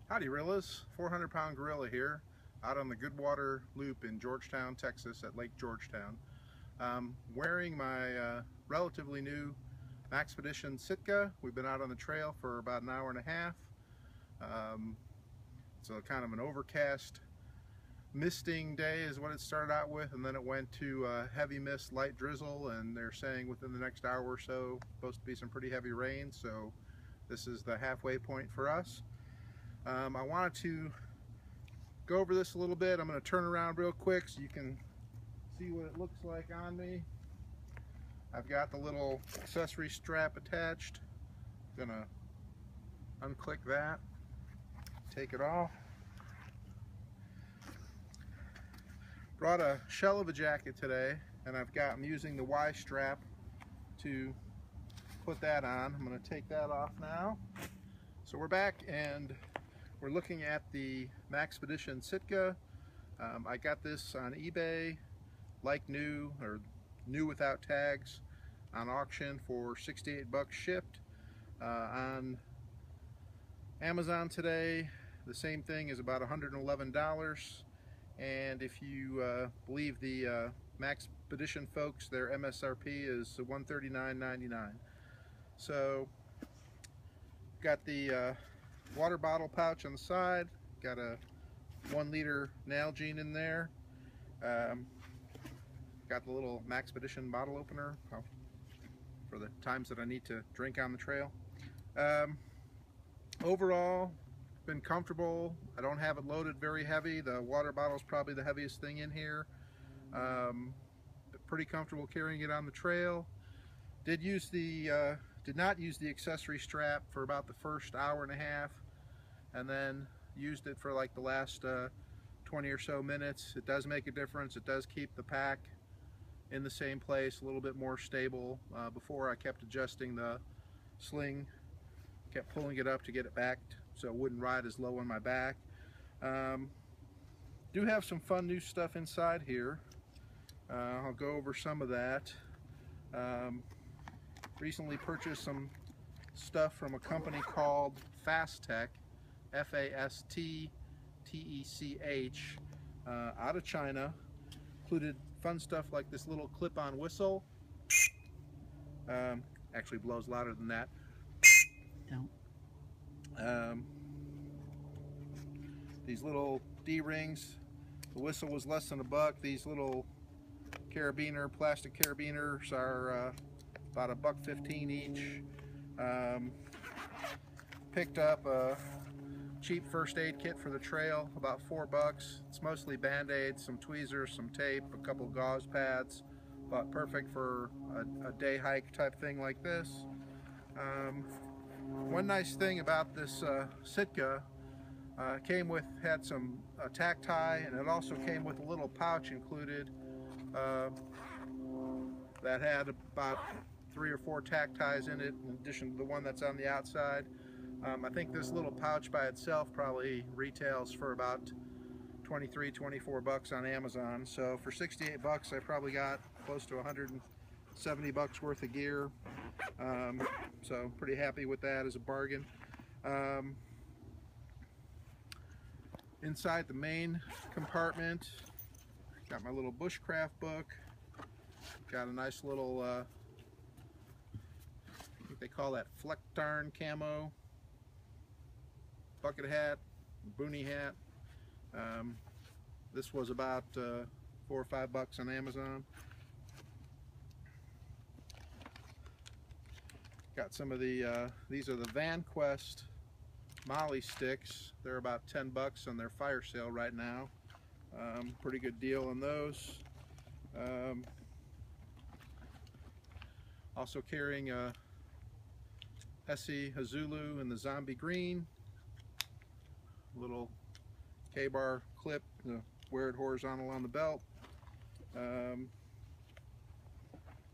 Howdy Gorillas, 400-pound gorilla here out on the Goodwater Loop in Georgetown, Texas at Lake Georgetown. Wearing my relatively new Maxpedition Sitka. We've been out on the trail for about an hour and a half. It's a kind of an overcast misting day is what it started out with, and then it went to heavy mist, light drizzle, and they're saying within the next hour or so supposed to be some pretty heavy rain, so this is the halfway point for us. I wanted to go over this a little bit. I'm going to turn around real quick so you can see what it looks like on me. I've got the little accessory strap attached. I'm going to unclick that, take it off. Brought a shell of a jacket today, and I'm using the Y strap to put that on. I'm going to take that off now. So we're back and we're looking at the Maxpedition Sitka. I got this on eBay, like new, or new without tags, on auction for 68 bucks shipped. On Amazon today, the same thing is about $111. And if you believe the Maxpedition folks, their MSRP is $139.99. So, got the water bottle pouch on the side, got a 1 liter Nalgene in there, got the little Maxpedition bottle opener for the times that I need to drink on the trail. Overall, been comfortable. I don't have it loaded very heavy. The water bottle is probably the heaviest thing in here. Pretty comfortable carrying it on the trail. Did not use the accessory strap for about the first hour and a half, and then used it for like the last 20 or so minutes. It does make a difference. It does keep the pack in the same place, a little bit more stable. Before I kept adjusting the sling, kept pulling it up to get it back so it wouldn't ride as low on my back. Do have some fun new stuff inside here. I'll go over some of that. Recently purchased some stuff from a company called Fasttech, F-A-S-T-T-E-C-H, out of China. Included fun stuff like this little clip-on whistle. Actually blows louder than that. Don't. These little D-rings. The whistle was less than $1. These little plastic carabiners are about $1.15 each. Picked up a cheap first aid kit for the trail, about $4. It's mostly band-aids, some tweezers, some tape, a couple gauze pads, but perfect for a day hike type thing like this. One nice thing about this Sitka, had some tack tie, and it also came with a little pouch included that had about 3 or 4 tack ties in it, in addition to the one that's on the outside. I think this little pouch by itself probably retails for about 23, 24 bucks on Amazon. So for 68 bucks, I probably got close to 170 bucks worth of gear. So pretty happy with that as a bargain. Inside the main compartment, got my little bushcraft book. Got a nice little, I think they call that flecktarn camo bucket hat, boonie hat. This was about 4 or 5 bucks on Amazon. Got some of the, these are the VanQuest Molly sticks. They're about 10 bucks on their fire sale right now. Pretty good deal on those. Also carrying a Hesse Hazulu in the zombie green. Little K-bar clip to wear it horizontal on the belt.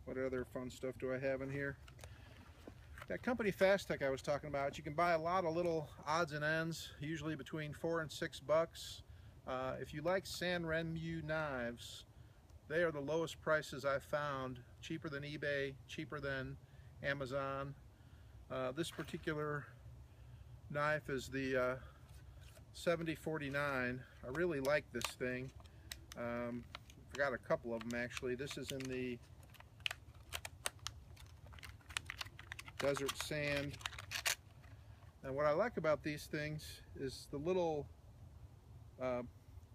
What other fun stuff do I have in here? That company Fasttech I was talking about, you can buy a lot of little odds and ends, usually between $4 and $6. If you like Sanrenmu knives, they are the lowest prices I've found, cheaper than eBay, cheaper than Amazon. This particular knife is the 7049. I really like this thing. I've got a couple of them actually. This is in the desert sand. And what I like about these things is the little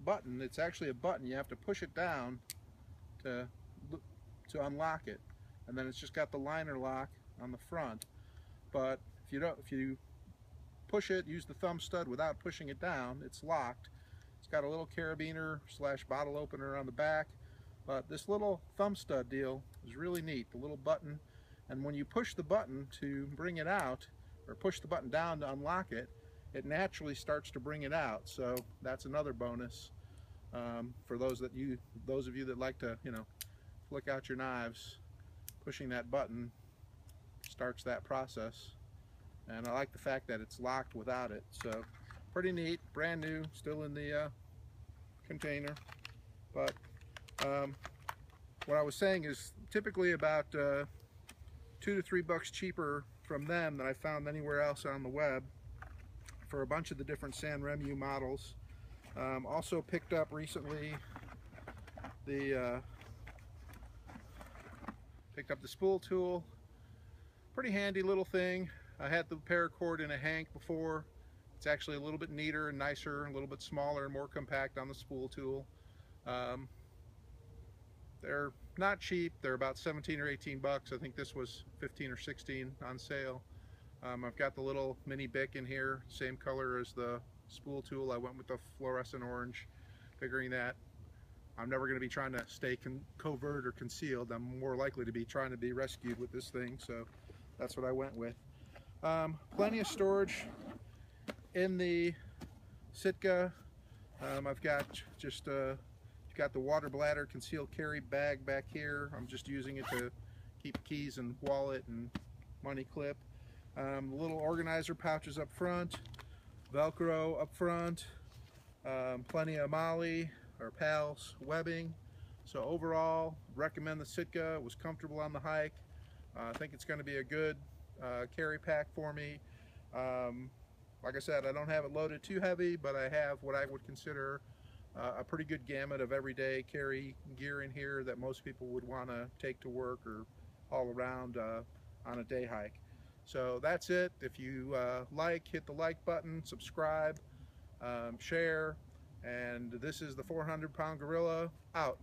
button. It's actually a button. You have to push it down to unlock it, and then it's just got the liner lock on the front. But if you push it, use the thumb stud without pushing it down, it's locked. It's got a little carabiner / bottle opener on the back, but this little thumb stud deal is really neat, the little button. And when you push the button to bring it out, or push the button down to unlock it, it naturally starts to bring it out. So that's another bonus for those of you that like to, flick out your knives. Pushing that button starts that process. And I like the fact that it's locked without it. So pretty neat, brand new, still in the container. But what I was saying is typically about $2 to $3 cheaper from them than I found anywhere else on the web for a bunch of the different San Remu models. Also picked up recently the spool tool. Pretty handy little thing. I had the paracord in a hank before. It's actually a little bit neater and nicer, a little bit smaller and more compact on the spool tool. They're not cheap. They're about 17 or 18 bucks. I think this was 15 or 16 on sale. I've got the little mini bic in here, same color as the spool tool. I went with the fluorescent orange, figuring that I'm never going to be trying to stay covert or concealed. I'm more likely to be trying to be rescued with this thing, so that's what I went with. Plenty of storage in the Sitka. I've got just got the water bladder concealed carry bag back here. I'm just using it to keep keys and wallet and money clip. Little organizer pouches up front, Velcro up front, plenty of Molly or PALS webbing. So overall, recommend the Sitka. It was comfortable on the hike. I think it's going to be a good carry pack for me. Like I said, I don't have it loaded too heavy, but I have what I would consider a pretty good gamut of everyday carry gear in here that most people would want to take to work or haul around on a day hike. So that's it. If you hit the like button, subscribe, share, and this is the 400-pound gorilla out.